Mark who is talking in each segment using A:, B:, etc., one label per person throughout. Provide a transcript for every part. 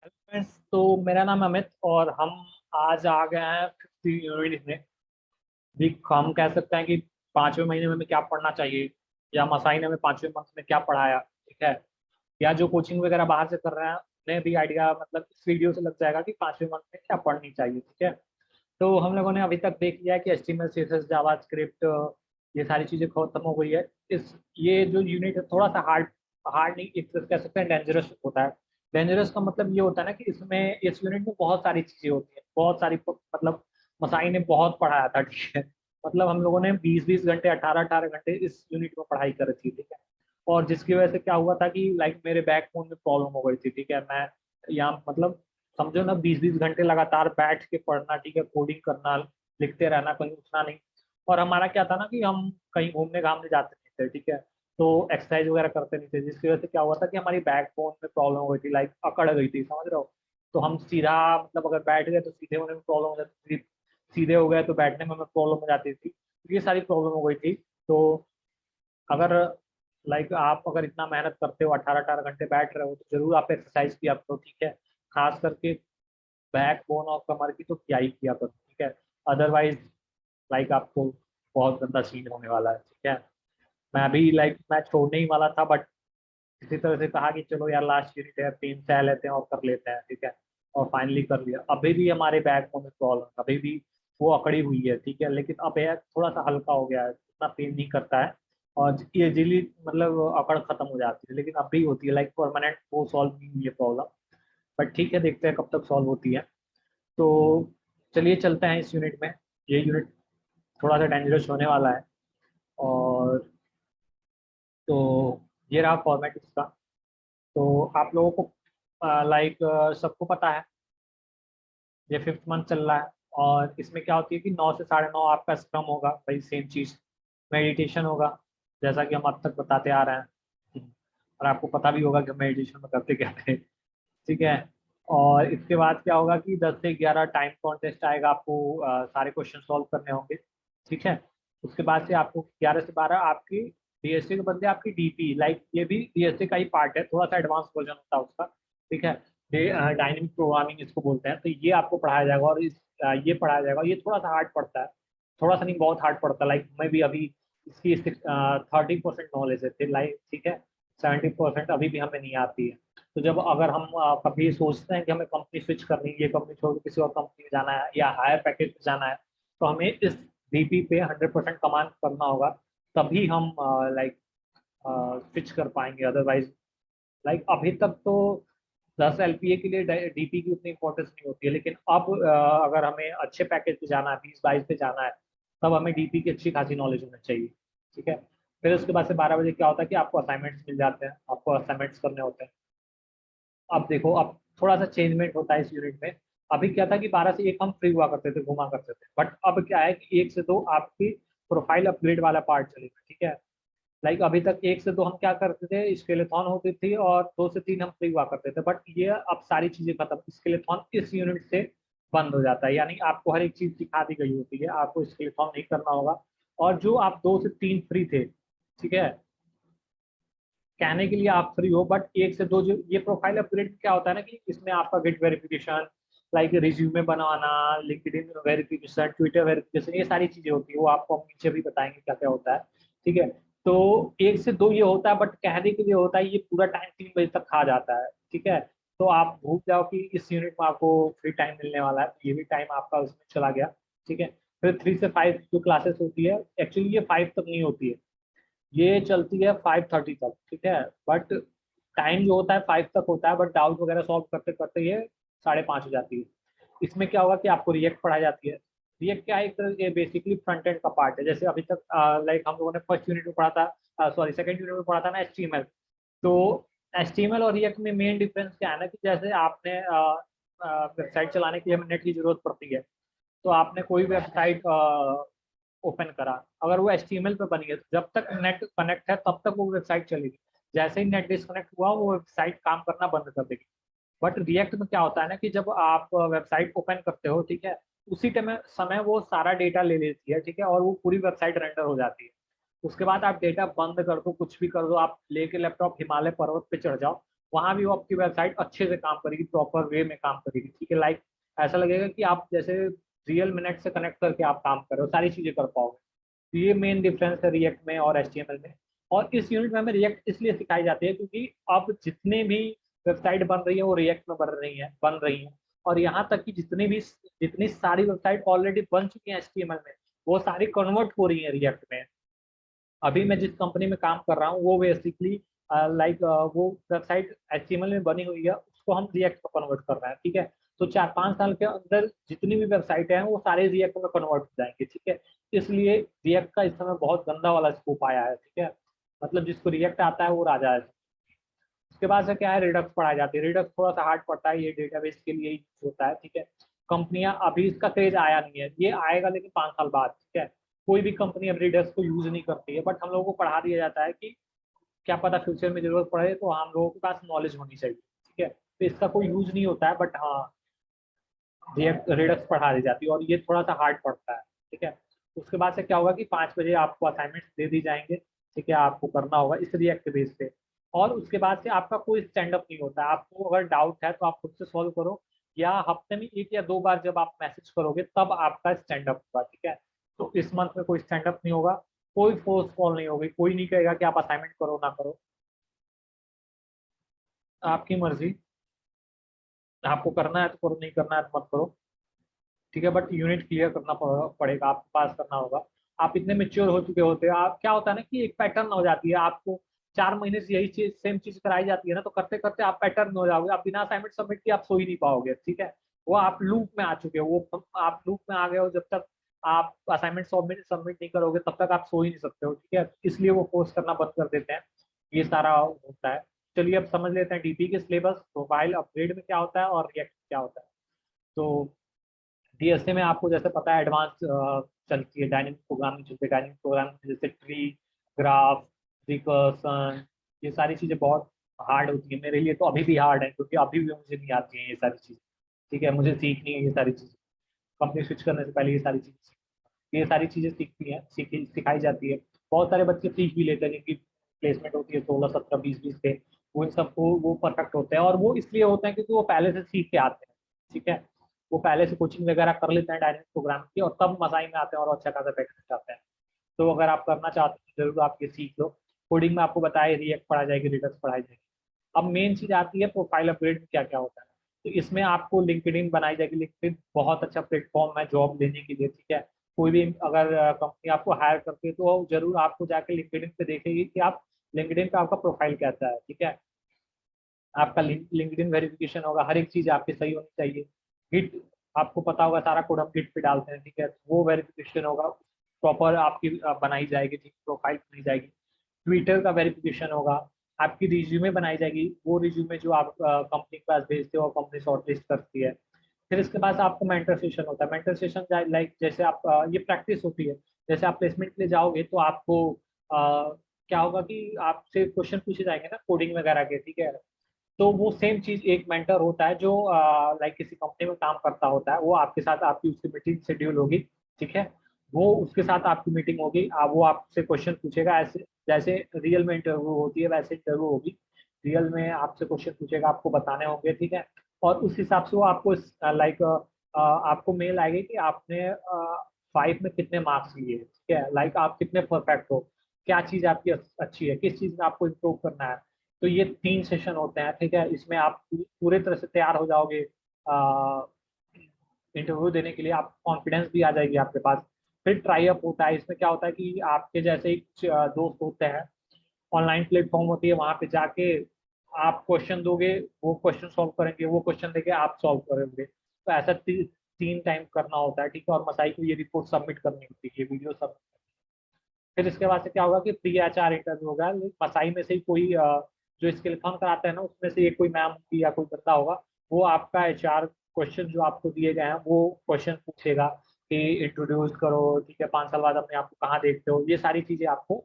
A: Friends, तो मेरा नाम है अमित और हम आज आ गए हैं 50 यूनिट में। भी हम कह सकते हैं कि 5वें महीने में हमें क्या पढ़ना चाहिए या मसाई ने हमें 5वें मंथ में क्या पढ़ाया, ठीक है। या जो कोचिंग वगैरह बाहर से कर रहे हैं उन्हें भी आइडिया मतलब इस वीडियो से लग जाएगा कि 5वें मंथ में क्या पढ़नी चाहिए, ठीक है। तो हम लोगों ने अभी तक देख लिया है कि HTML CSS जावास्क्रिप्ट ये सारी चीज़ें खत्म हो गई है। इस ये जो यूनिट है थोड़ा सा हार्ड हार्ड नहीं, एक तरह से कह सकते हैं डेंजरस होता है। डेंजरस का मतलब ये होता है ना कि इसमें इस यूनिट में बहुत सारी चीज़ें होती हैं, बहुत सारी मतलब मसाई ने बहुत पढ़ाया था, ठीक है। मतलब हम लोगों ने 20-20 घंटे 18-18 घंटे इस यूनिट में पढ़ाई करी थी, ठीक है। और जिसकी वजह से क्या हुआ था कि लाइक मेरे बैक फोन में प्रॉब्लम हो गई थी, ठीक है। मैं यहाँ मतलब समझो ना 20-20 घंटे लगातार बैठ के पढ़ना, ठीक है, कोडिंग करना, लिखते रहना, कहीं उठना नहीं। और हमारा क्या था ना कि हम कहीं घूमने घामने जाते नहीं थे, ठीक है। तो एक्सरसाइज वगैरह करते नहीं थे, जिसकी वजह से क्या हुआ था कि हमारी बैक बोन में प्रॉब्लम हो गई थी, लाइक अकड़ गई थी, समझ रहे हो। तो हम सीधा मतलब अगर बैठ गए तो सीधे होने में प्रॉब्लम हो जाती थी, सीधे हो गए तो बैठने में हमें प्रॉब्लम हो जाती थी। ये सारी प्रॉब्लम हो गई थी। तो अगर लाइक आप अगर इतना मेहनत करते हो, 18-18 घंटे बैठ रहे हो, तो जरूर आप एक्सरसाइज किया करो, ठीक है। खास करके बैक बोन और कमर की तो क्या ही किया करो, ठीक है। अदरवाइज लाइक आपको बहुत गंदा सीन होने वाला है, ठीक है। मैं भी लाइक मैं छोड़ने ही वाला था, बट किसी तरह से कहा कि चलो यार लास्ट यूनिट है, 3 सह लेते हैं और कर लेते हैं, ठीक है। और फाइनली कर लिया। अभी भी हमारे बैक बोन में प्रॉब्लम, अभी भी वो अकड़ी हुई है, ठीक है। लेकिन अब यह थोड़ा सा हल्का हो गया है, इतना पेन नहीं करता है। और इजीली मतलब अकड़ खत्म हो जाती है, लेकिन अब भी होती है, लाइक परमानेंट वो सॉल्व नहीं हुई है प्रॉब्लम। बट ठीक है, देखते हैं कब तक सॉल्व होती है। तो चलिए चलते हैं इस यूनिट में। ये यूनिट थोड़ा सा डेंजरस होने वाला है। और तो ये रहा फॉर्मेट इसका। तो आप लोगों को लाइक सबको पता है ये 5th मंथ चल रहा है। और इसमें क्या होती है कि 9 से 9:30 आपका स्क्रम होगा, भाई सेम चीज़। मेडिटेशन होगा, जैसा कि हम अब तक बताते आ रहे हैं। और आपको पता भी होगा कि मेडिटेशन में करते क्या थे, ठीक है। और इसके बाद क्या होगा कि 10 से 11 टाइम कॉन्टेस्ट आएगा, आपको सारे क्वेश्चन सॉल्व करने होंगे, ठीक है। उसके बाद से आपको 11 से 12 आपकी DSA के बदले आपकी DP, लाइक ये भी DSA का ही पार्ट है, थोड़ा सा एडवांस वर्जन होता है उसका, ठीक है। डायनेमिक प्रोग्रामिंग इसको बोलते हैं। तो ये आपको पढ़ाया जाएगा और ये पढ़ाया जाएगा। ये थोड़ा सा हार्ड पड़ता है, थोड़ा सा नहीं बहुत हार्ड पड़ता है। लाइक मैं भी अभी इसकी 30% नॉलेज है, लाइक ठीक है। 70% अभी भी हमें नहीं आती है। तो जब अगर हम कभी सोचते हैं कि हमें कंपनी स्विच करनी है, ये कंपनी छोड़ के किसी और कंपनी में जाना है या हायर पैकेज में जाना है, तो हमें इस DP पे 100% कमांड करना होगा। तभी हम लाइक स्विच कर पाएंगे। अदरवाइज लाइक अभी तक तो 10 LPA के लिए DP की उतनी इंपॉर्टेंस नहीं होती है, लेकिन अब अगर हमें अच्छे पैकेज पे जाना है, 20-22 पे जाना है, तब हमें DP की अच्छी खासी नॉलेज होनी चाहिए, ठीक है। फिर उसके बाद से 12 बजे क्या होता है कि आपको असाइनमेंट्स मिल जाते हैं, आपको असाइनमेंट्स करने होते हैं। अब देखो, अब थोड़ा सा चेंजमेंट होता है इस यूनिट में। अभी क्या था कि 12 से 1 हम फ्री हुआ करते थे, घुमा करते थे। बट अब क्या है कि 1 से 2 आपकी प्रोफाइल अपग्रेड वाला पार्ट चलेगा, ठीक है। लाइक अभी तक 1 से 2 हम क्या करते थे, स्केलेथॉन होती थी, और 2 से 3 हम फ्री हुआ करते थे। बट ये अब सारी चीजें खत्म, स्केलेथॉन इस यूनिट से बंद हो जाता है। यानी आपको हर एक चीज सिखा दी गई होती है, आपको स्केलेथॉन नहीं करना होगा। और जो आप 2 से 3 फ्री थे, ठीक है, कहने के लिए आप फ्री हो, बट 1 से 2 जो ये प्रोफाइल अपग्रेड क्या होता है ना कि इसमें आपका गेट वेरिफिकेशन, लाइक रिज्यूमे बनाना, लिंक्डइन वेरिफिकेशन, ट्विटर वेरिफिकेशन, ये सारी चीजें होती है। वो आपको हम नीचे भी बताएंगे क्या क्या होता है, ठीक है। तो 1 से 2 ये होता है, बट कहने के लिए होता है। ये पूरा टाइम 3 बजे तक खा जाता है, ठीक है। तो आप भूल जाओ कि इस यूनिट में आपको फ्री टाइम मिलने वाला है, ये भी टाइम आपका उसमें चला गया, ठीक है। फिर 3 से 5 जो क्लासेस होती है, एक्चुअली ये 5 तक नहीं होती है, ये चलती है 5:30 तक, ठीक है। बट टाइम जो होता है 5 तक होता है, बट डाउट वगैरह सॉल्व करते करते ये 5:30 हो जाती है। इसमें क्या होगा कि आपको रिएक्ट पढ़ाई जाती है। रिएक्ट क्या है, एक तरह ये बेसिकली फ्रंट एंड का पार्ट है। जैसे अभी तक लाइक हम लोगों ने फर्स्ट यूनिट में पढ़ा था, सॉरी सेकंड यूनिट में पढ़ा था ना, HTML। तो HTML और रिएक्ट में मेन डिफरेंस क्या है ना कि जैसे आपने वेबसाइट चलाने के लिए हमें नेट की जरूरत पड़ती है। तो आपने कोई वेबसाइट ओपन करा, अगर वो HTML पे बनी है, तो जब तक नेट कनेक्ट है तब तक वो वेबसाइट चलेगी। जैसे ही नेट डिस्कनेक्ट हुआ, वो वेबसाइट काम करना बंद कर देगी। बट रिएक्ट में क्या होता है ना कि जब आप वेबसाइट ओपन करते हो, ठीक है, उसी टाइम समय वो सारा डेटा ले लेती है, ठीक है, और वो पूरी वेबसाइट रेंडर हो जाती है। उसके बाद आप डेटा बंद कर दो, कुछ भी कर दो, आप लेके लैपटॉप हिमालय पर्वत पे चढ़ जाओ, वहाँ भी वो आपकी वेबसाइट अच्छे से काम करेगी, प्रॉपर वे में काम करेगी, ठीक है। लाइक ऐसा लगेगा कि आप जैसे रियल मिनट से कनेक्ट करके आप काम कर रहे हो, सारी चीजें कर पाओगे। तो ये मेन डिफरेंस है रिएक्ट में और HTML में। और इस यूनिट में हमें रिएक्ट इसलिए सिखाई जाती है क्योंकि अब जितने भी वेबसाइट बन रही है वो रिएक्ट में बन रही है। और यहाँ तक कि जितनी सारी वेबसाइट ऑलरेडी बन चुकी हैं HTML में, वो सारी कन्वर्ट हो रही है रिएक्ट में। अभी मैं जिस कंपनी में काम कर रहा हूँ वो बेसिकली लाइक वो वेबसाइट HTML में बनी हुई है, उसको हम रिएक्ट में कन्वर्ट कर रहे हैं, ठीक है। तो 4-5 साल के अंदर जितनी भी वेबसाइट हैं वो सारे रिएक्ट में कन्वर्ट हो जाएंगे, ठीक है। इसलिए रिएक्ट का इस समय बहुत गंदा वाला स्कोप आया है, ठीक है। मतलब जिसको रिएक्ट आता है वो राजा है। उसके बाद से क्या है, रिडक्स पढ़ाई जाती है। रिडक्स थोड़ा सा हार्ड पड़ता है, ये डेटाबेस के लिए ही होता है, ठीक है। कंपनियां, अभी इसका क्रेज आया नहीं है, ये आएगा लेकिन 5 साल बाद, ठीक है। कोई भी कंपनी अब रिडक्स को यूज नहीं करती है, बट हम लोगों को पढ़ा दिया जाता है कि क्या पता फ्यूचर में जरूरत पड़े, तो हम लोगों के पास नॉलेज होनी चाहिए, ठीक है। तो इसका कोई यूज नहीं होता है, बट हाँ रिडक्स पढ़ा दी जाती है और ये थोड़ा सा हार्ड पड़ता है, ठीक है। उसके बाद से क्या होगा कि 5 बजे आपको असाइनमेंट दे दी जाएंगे, ठीक है, आपको करना होगा इस रिएक्ट बेस पे। और उसके बाद से आपका कोई स्टैंड अप नहीं होता है। आपको अगर डाउट है तो आप खुद से सॉल्व करो, या हफ्ते में 1 या 2 बार जब आप मैसेज करोगे तब आपका स्टैंड अप होगा, ठीक है। तो इस मंथ में कोई स्टैंड अप नहीं होगा, कोई फोर्स कॉल नहीं होगी, कोई नहीं कहेगा कि आप असाइनमेंट करो ना करो, आपकी मर्जी। आपको करना है तो करो, नहीं करना है तो मत करो, ठीक है। बट यूनिट क्लियर करना पड़ेगा, आपको पास करना होगा। आप इतने मेच्योर हो चुके होते हैं, आप क्या होता है ना कि एक पैटर्न हो जाती है आपको। 4 महीने से यही चीज सेम चीज कराई जाती है ना, तो करते करते आप पैटर्न हो जाओगे, आप बिना असाइनमेंट सबमिट किए आप सो ही नहीं पाओगे, ठीक है। वो आप लूप में आ चुके हो, वो आप लूप में आ गए हो। जब तक आप असाइनमेंट सबमिट सबमिट नहीं करोगे तब तक आप सो ही नहीं सकते हो, ठीक है। इसलिए वो फोर्स करना बंद कर देते हैं, ये सारा होता है। चलिए अब समझ लेते हैं डीपी के सिलेबस, प्रोफाइल अपग्रेड में क्या होता है और रिएक्ट क्या होता है। तो DSA में आपको जैसे पता है एडवांस चलती है, डायनेमिक प्रोग्रामिंग चलती है। डायनेमिक प्रोग्रामिंग में जैसे ट्री, ग्राफ, रिकर्सन, ये सारी चीज़ें बहुत हार्ड होती है। मेरे लिए तो अभी भी हार्ड है क्योंकि अभी भी मुझे नहीं आती है ये सारी चीज़, ठीक है। मुझे सीखनी है ये सारी चीज़ें, कंपनी स्विच करने से पहले ये सारी चीज़ें सीखती हैं, सिखाई जाती है। बहुत सारे बच्चे सीख भी लेते हैं जिनकी प्लेसमेंट होती है 16, 17, 20 20 पे, वो इन सबको वो परफेक्ट होते हैं। और वो इसलिए होते हैं क्योंकि वो पहले से सीख के आते हैं, ठीक है। वो पहले से कोचिंग वगैरह कर लेते हैं डायनेमिक प्रोग्राम की, और तब मसाई में आते हैं और अच्छा खासा पैकेज चाहते हैं। तो अगर आप करना चाहते हैं जरूर आप ये सीख लो। कोडिंग में आपको बताया रिएक्ट पढ़ा जाएगी, रिडक्स पढ़ाई जाएगी। अब मेन चीज आती है प्रोफाइल अपग्रेड में क्या क्या होता है। तो इसमें आपको लिंक्डइन बनाई जाएगी। लिंक्डइन बहुत अच्छा प्लेटफॉर्म है जॉब लेने के लिए, ठीक है। कोई भी अगर कंपनी आपको हायर करती है तो जरूर आपको जाके लिंक्डइन पे देखेगी कि आप लिंक्डइन पे आपका प्रोफाइल कैसा है, ठीक है। आपका लिंक्डइन वेरिफिकेशन होगा, हर एक चीज आपकी सही होनी चाहिए। गिट, आपको पता होगा सारा कोड हम गिट पे डालते हैं, ठीक है। वो वेरिफिकेशन होगा, प्रॉपर आपकी बनाई जाएगी, ठीक, प्रोफाइल बनाई जाएगी। ट्विटर का वेरिफिकेशन होगा, आपकी रिज्यूमे बनाई जाएगी, वो रिज्यूमे जो आप कंपनी के पास भेजते हो, कंपनी शॉर्टलिस्ट करती है। फिर इसके बाद आपको मेंटर सेशन होता है। मेंटर सेशन लाइक जैसे आप ये प्रैक्टिस होती है। जैसे आप प्लेसमेंट के लिए जाओगे तो आपको क्या होगा कि आपसे क्वेश्चन पूछे जाएंगे ना कोडिंग वगैरह के, ठीक है। तो वो सेम चीज एक मेंटर होता है जो लाइक किसी कंपनी में काम करता होता है, वो आपके साथ आपकी उसकी मीटिंग शेड्यूल होगी, ठीक है। वो उसके साथ आपकी मीटिंग होगी, वो आपसे क्वेश्चन पूछेगा, ऐसे जैसे रियल में इंटरव्यू होती है वैसे इंटरव्यू होगी। रियल में आपसे क्वेश्चन पूछेगा, आपको बताने होंगे, ठीक है। और उस हिसाब से वो आपको लाइक आपको मेल आएगी कि आपने 5 में कितने मार्क्स लिए, ठीक है। लाइक आप कितने परफेक्ट हो, क्या चीज़ आपकी अच्छी है, किस चीज़ में आपको इम्प्रूव करना है। तो ये 3 सेशन होते हैं, ठीक है। इसमें आप पूरे तरह से तैयार हो जाओगे इंटरव्यू देने के लिए, आप कॉन्फिडेंस भी आ जाएगी आपके पास। फिर ट्राई अप होता है। इसमें क्या होता है कि आपके जैसे ही कुछ दोस्त होते हैं, ऑनलाइन प्लेटफॉर्म होती है, वहां पे जाके आप क्वेश्चन दोगे, वो क्वेश्चन सॉल्व करेंगे, वो क्वेश्चन देके आप सॉल्व करेंगे। तो ऐसा 3 टाइम करना होता है, ठीक है। और मसाई को ये रिपोर्ट सबमिट करनी होती है, ये वीडियो सब। फिर इसके बाद से क्या होगा कि प्री HR इंटरव्यू होगा। मसाई में से ही कोई जो स्किल फॉर्म कराते हैं ना, उसमें से एक कोई मैम होगी या कोई बंदा होगा, वो आपका HR क्वेश्चन जो आपको दिए गए हैं वो क्वेश्चन पूछेगा कि इंट्रोड्यूस करो, ठीक है, 5 साल बाद अपने आप को कहाँ देखते हो। ये सारी चीजें आपको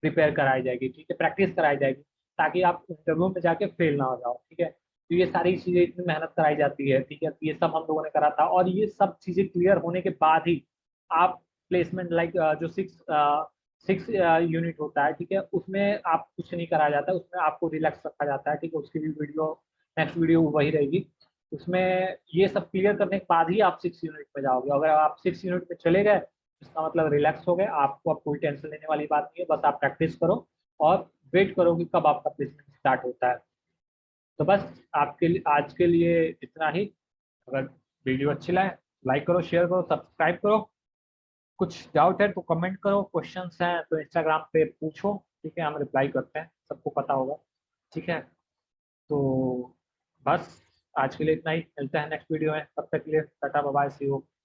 A: प्रिपेयर कराई जाएगी, ठीक है, प्रैक्टिस कराई जाएगी, ताकि आप इंटरव्यू में जाके फेल ना हो जाओ, ठीक है। तो ये सारी चीजें इतनी मेहनत कराई जाती है, ठीक है। तो ये सब हम लोगों ने करा था, और ये सब चीजें क्लियर होने के बाद ही आप प्लेसमेंट लाइक जो 6 6 यूनिट होता है, ठीक है। उसमें आप कुछ नहीं कराया जाता है, उसमें आपको रिलैक्स रखा जाता है, ठीक है। उसकी भी वीडियो, नेक्स्ट वीडियो वही रहेगी। उसमें ये सब क्लियर करने के बाद ही आप 6 यूनिट में जाओगे। अगर आप 6 यूनिट में चले गए, इसका मतलब रिलैक्स हो गए, आपको अब कोई टेंशन लेने वाली बात नहीं है। बस आप प्रैक्टिस करो और वेट करो कि कब आपका प्लेसमेंट स्टार्ट होता है। तो बस आपके लिए आज के लिए इतना ही। अगर वीडियो अच्छी लगे, लाइक करो, शेयर करो, सब्सक्राइब करो। कुछ डाउट है तो कमेंट करो, क्वेश्चंस हैं तो इंस्टाग्राम पे पूछो, ठीक है, हम रिप्लाई करते हैं, सबको पता होगा, ठीक है। तो बस आज के लिए इतना ही, मिलते हैं नेक्स्ट वीडियो में, तब तक के लिए tata bye bye, see you.